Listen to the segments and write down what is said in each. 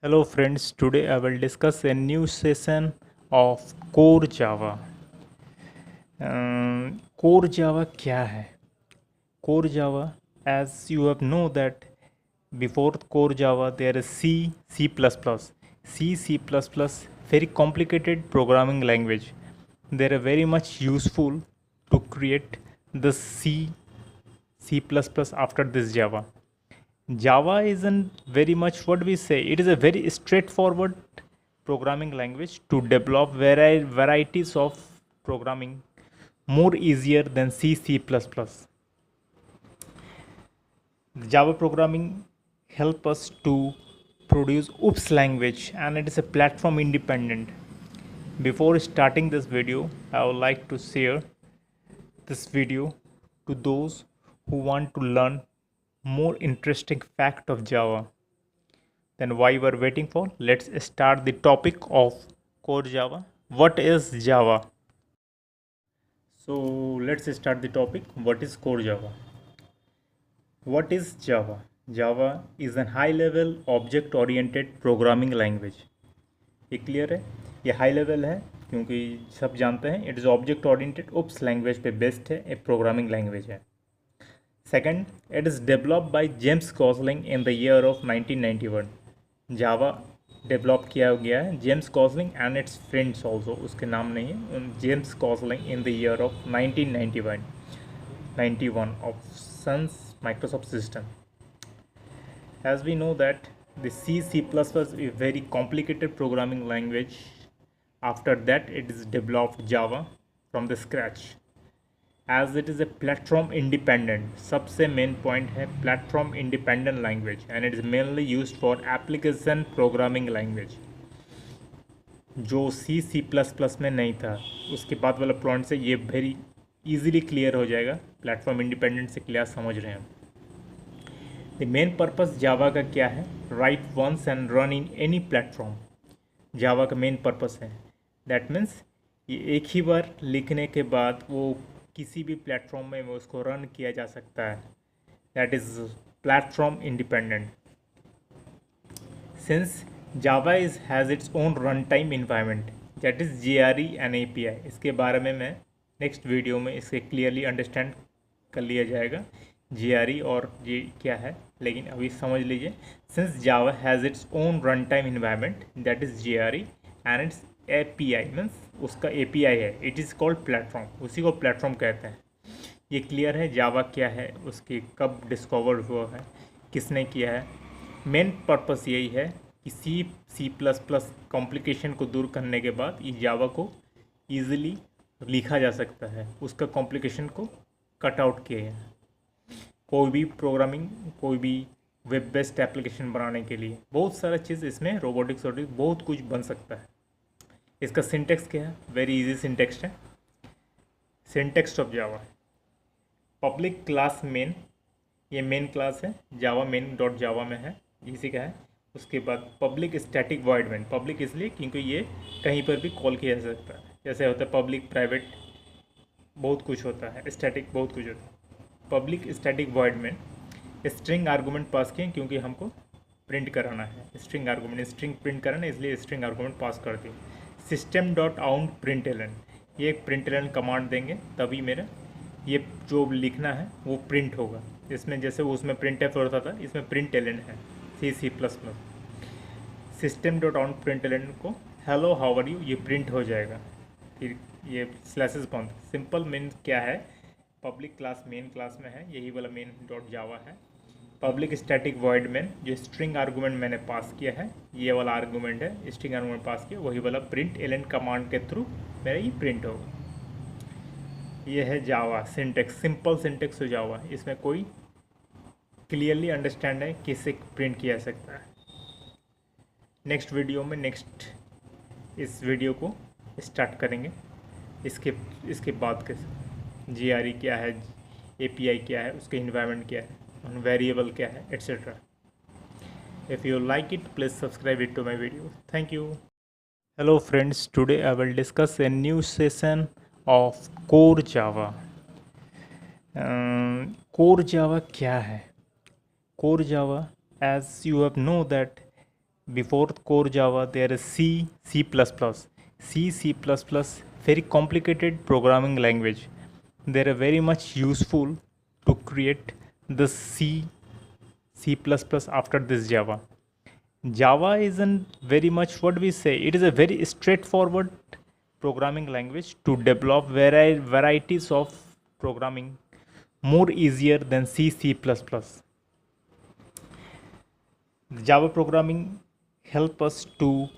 Hello friends, today I will discuss a new session of Core Java. Core Java क्या है? Core Java, as you have know that before Core Java there is C, C++. C++, very complicated programming language. They are very much useful to create the C++ after this Java. Java isn't very much what we say. It is a very straightforward programming language to develop varieties of programming more easier than C++. Java programming help us to produce OOPS language and it is a platform independent. Before starting this video, I would like to share this video to those who want to learn more interesting fact of Java. Then why we're waiting for? Let's start the topic of core Java. What is Java? So let's start the topic. What is core Java? What is Java? Java is a high level object oriented programming language. ये clear है? ये high level है क्योंकि सब जानते हैं it is object oriented OOPs language पे based है, एक प्रोग्रामिंग लैंग्वेज है. Second, it is developed by James Gosling in the year of 1991. Java develop किया गया है James Gosling and its friends also, उसके नाम नहीं है, James Gosling in the year of 1991 of Sun's Microsoft system. As we know that the C++ was a very complicated programming language. After that it is developed Java from the scratch. As it is a platform independent, सबसे main point है platform independent language and it is mainly used for application programming language. जो C++ में नहीं था, उसके बाद वाला point से ये वेरी इजीली क्लियर हो जाएगा. प्लेटफॉर्म इंडिपेंडेंट से क्लियर समझ रहे हैं. द मेन पर्पस जावा का क्या है? Write once and run in any platform. Java का मेन पर्पस है. दैट मीन्स ये एक ही बार लिखने के बाद वो किसी भी प्लेटफॉर्म में उसको रन किया जा सकता है. That is platform independent. Since Java is has its own run time environment that is JRE and API. इसके बारे में मैं नेक्स्ट वीडियो में इसके क्लियरली अंडरस्टैंड कर लिया जाएगा JRE और ये क्या है, लेकिन अभी समझ लीजिए. Since Java has its own run time environment that is JRE and it's API means उसका API है. इट इज़ कॉल्ड प्लेटफॉर्म, उसी को प्लेटफॉर्म कहते हैं. ये क्लियर है जावा क्या है, उसकी कब डिस्कवर हुआ है, किसने किया है. मेन पर्पस यही है कि C++ कॉम्प्लिकेशन को दूर करने के बाद ये जावा को ईजिली लिखा जा सकता है. उसका कॉम्प्लिकेशन को कट आउट किया है. कोई भी प्रोग्रामिंग, कोई भी वेब बेस्ड एप्लीकेशन बनाने के लिए बहुत सारा चीज़ इसमें रोबोटिक्स बहुत कुछ बन सकता है. इसका सिंटेक्स क्या है? वेरी इजी सिंटेक्स है. Syntax of Java public class main, ये मेन क्लास है, जावा मेन डॉट जावा में है, इसी का है. उसके बाद public static void main. Public इसलिए क्योंकि ये कहीं पर भी कॉल किया जा सकता है. जैसे होता है पब्लिक, प्राइवेट, बहुत कुछ होता है. स्टैटिक बहुत कुछ होता है. Public static void main. String argument pass किए क्योंकि हमको प्रिंट कराना है. स्ट्रिंग आर्गूमेंट, स्ट्रिंग प्रिंट कराना है, इसलिए स्ट्रिंग आर्गूमेंट पास कर दी. सिस्टम डॉट आउट प्रिंटलन, ये एक प्रिंटलन कमांड देंगे तभी मेरा ये जो लिखना है वो प्रिंट होगा. इसमें जैसे उसमें प्रिंट एफ होता था, इसमें प्रिंटलन है C++. System dot out println को हेलो हाउ आर यू ये प्रिंट हो जाएगा. फिर ये स्लैसेस बंद. सिंपल मेन क्या है? पब्लिक क्लास मेन क्लास में है, यही वाला मेन डॉट जावा है. पब्लिक स्टैटिक वॉइड मेन, जो स्ट्रिंग आर्गूमेंट मैंने पास किया है, ये वाला आर्गूमेंट है, स्ट्रिंग आर्गूमेंट पास किया, वही वाला प्रिंट एलन कमांड के थ्रू मेरा ये प्रिंट होगा. ये है जावा सिंटेक्स, सिंपल सिंटेक्स हो जावा. इसमें कोई क्लियरली अंडरस्टैंड है किससे प्रिंट किया जा सकता है. नेक्स्ट वीडियो में इस वीडियो को स्टार्ट करेंगे. इसके बाद के JRE क्या है, API क्या है, उसके इन्वायरमेंट क्या है, वेरिएबल क्या है, etc. If you like it, please subscribe it to my video. Thank you. Hello friends, today I will discuss a new session of core Java. core Java क्या है? core Java, as you have know that Before core Java, there is C, C++. C++, very complicated programming language. They are very much useful to create the C after this Java. Java isn't very much what we say. It is a very straightforward programming language to develop varieties of programming more easier than C. Java programming help us to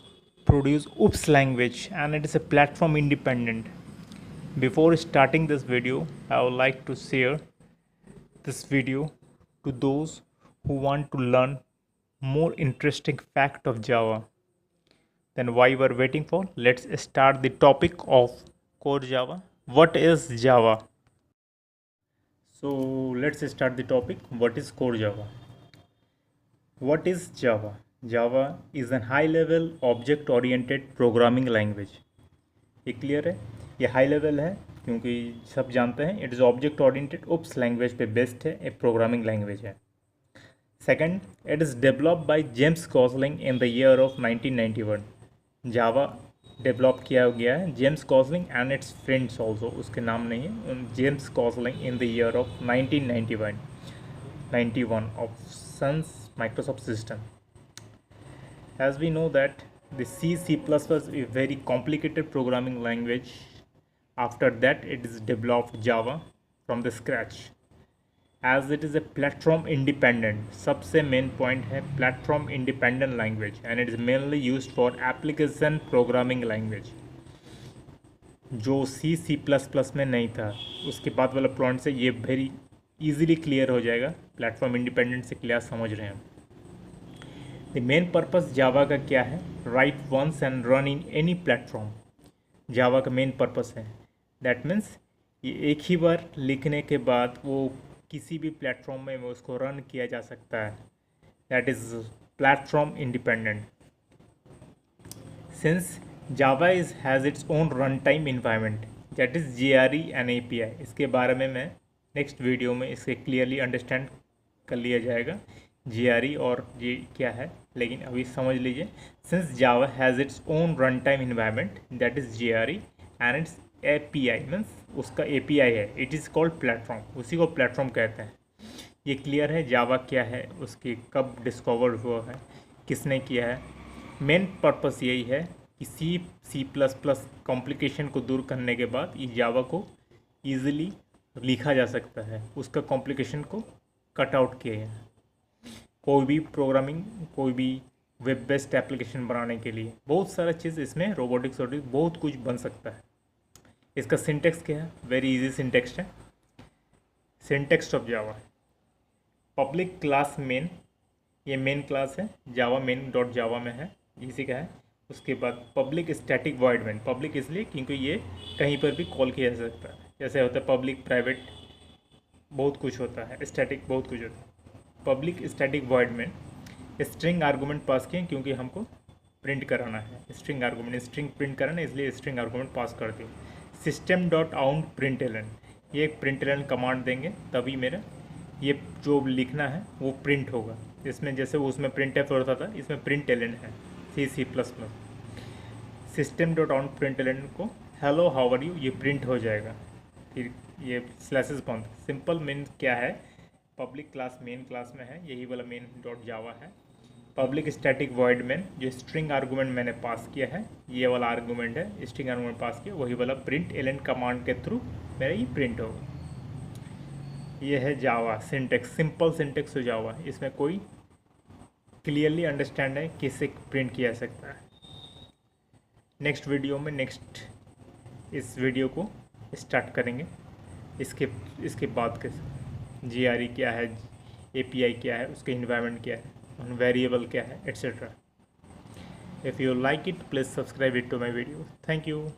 produce OOPS language, and it is a platform independent. Before starting this video, I would like to share this video to those who want to learn more interesting fact of Java. Then why we are waiting for? Let's start the topic of core Java. What is Java? So let's start the topic. What is core Java? What is Java? Java is a high-level object-oriented programming language. ये clear है? ये high level है क्योंकि सब जानते हैं it is object oriented OOPs language पे based है, एक प्रोग्रामिंग लैंग्वेज है. Second, it is developed by James Gosling in the year of 1991. Java develop किया गया है James Gosling and its friends also, उसके नाम नहीं है, James Gosling in the year of 1991 of Sun's Microsoft system. As we know that the C++ is a very complicated programming language. After that, it is developed Java from the scratch. As it is a platform independent, सबसे main point है platform independent language, and it is mainly used for application programming language. जो C++ में नहीं था, उसके बाद वाला point से ये very easily clear हो जाएगा. प्लेटफॉर्म इंडिपेंडेंट से क्लियर समझ रहे हैं. द मेन पर्पस जावा का क्या है? Write once and run in any platform. Java का मेन पर्पस है. दैट मीन्स ये एक ही बार लिखने के बाद वो किसी भी प्लेटफॉर्म में उसको रन किया जा सकता है. That is platform independent. Since Java has its own run time environment, that is JRE and API. इसके बारे में मैं नेक्स्ट वीडियो में इसे क्लियरली अंडरस्टैंड कर लिया जाएगा JRE और ये क्या है, लेकिन अभी समझ लीजिए. Since Java has its own run time environment, that is JRE and it's API means उसका API है. इट इज़ कॉल्ड प्लेटफॉर्म, उसी को प्लेटफॉर्म कहते हैं. ये क्लियर है जावा क्या है, उसकी कब डिस्कवर हुआ है, किसने किया है. मेन पर्पस यही है कि C++ कॉम्प्लिकेशन को दूर करने के बाद ये जावा को ईजिली लिखा जा सकता है. उसका कॉम्प्लिकेशन को कट आउट किया है. कोई भी प्रोग्रामिंग, कोई भी वेब बेस्ड एप्लीकेशन बनाने के लिए बहुत सारा चीज़ इसमें रोबोटिक्स बहुत कुछ बन सकता है. इसका सिंटेक्स क्या है? वेरी इजी सिंटेक्स है. Syntax of Java, public class main, ये मेन क्लास है, जावा मेन डॉट जावा में है, इसी का है. उसके बाद public static void main, public इसलिए क्योंकि ये कहीं पर भी कॉल किया जा सकता है. जैसे होता है पब्लिक, प्राइवेट, बहुत कुछ होता है, स्टैटिक बहुत कुछ होता है. पब्लिक स्टैटिक वॉइड में स्ट्रिंग आर्गूमेंट पास किए क्योंकि हमको प्रिंट कराना है. स्ट्रिंग आर्गूमेंट, स्ट्रिंग प्रिंट कराना है, इसलिए स्ट्रिंग आर्गूमेंट पास कर दिए. सिस्टम डॉट आउट प्रिंटलन, ये एक प्रिंटलन कमांड देंगे तभी मेरा ये जो लिखना है वो प्रिंट होगा. इसमें जैसे उसमें प्रिंट एफ होता था, इसमें प्रिंटलन है C++. System dot out println को हेलो हाउ आर यू ये प्रिंट हो जाएगा. फिर ये स्लैसेस बंद. सिंपल मेन क्या है? पब्लिक क्लास मेन क्लास में है, यही वाला मेन डॉट जावा है. पब्लिक स्टैटिक वॉइड मेन, जो स्ट्रिंग आर्गूमेंट मैंने पास किया है, ये वाला आर्गूमेंट है, स्ट्रिंग आर्गूमेंट पास किया, वही वाला प्रिंट एलन कमांड के थ्रू मेरा ये प्रिंट होगा. ये है जावा सिंटेक्स, सिंपल सिंटेक्स हो जावा. इसमें कोई क्लियरली अंडरस्टैंड है किससे प्रिंट किया जा सकता है. नेक्स्ट वीडियो में इस वीडियो को स्टार्ट करेंगे. इसके बाद के JRE क्या है, API क्या है, उसके इन्वायरमेंट क्या है, वेरिएबल क्या है, etcetera. If you like it please subscribe it to my video. Thank you.